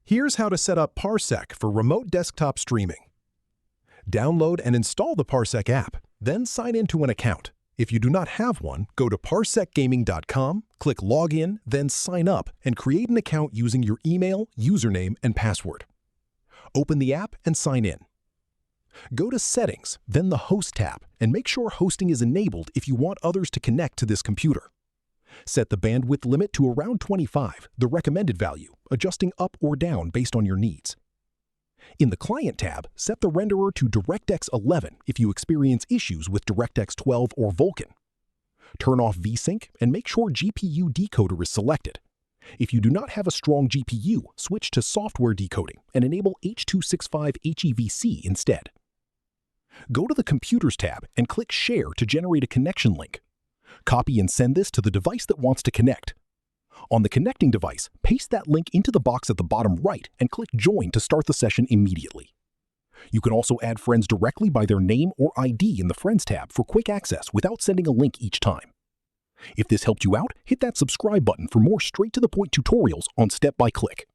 Here's how to set up Parsec for remote desktop streaming. Download and install the Parsec app, then sign into an account. If you do not have one, go to parsecgaming.com, click Login, then Sign Up, and create an account using your email, username, and password. Open the app and sign in. Go to Settings, then the Host tab, and make sure hosting is enabled if you want others to connect to this computer. Set the bandwidth limit to around 25, the recommended value, adjusting up or down based on your needs. In the Client tab, set the renderer to DirectX 11 if you experience issues with DirectX 12 or Vulkan. Turn off VSync and make sure GPU decoder is selected. If you do not have a strong GPU, switch to software decoding and enable H.265 HEVC instead. Go to the Computers tab and click Share to generate a connection link. Copy and send this to the device that wants to connect. On the connecting device, paste that link into the box at the bottom right and click Join to start the session immediately. You can also add friends directly by their name or ID in the Friends tab for quick access without sending a link each time. If this helped you out, hit that subscribe button for more straight-to-the-point tutorials on step-by-click.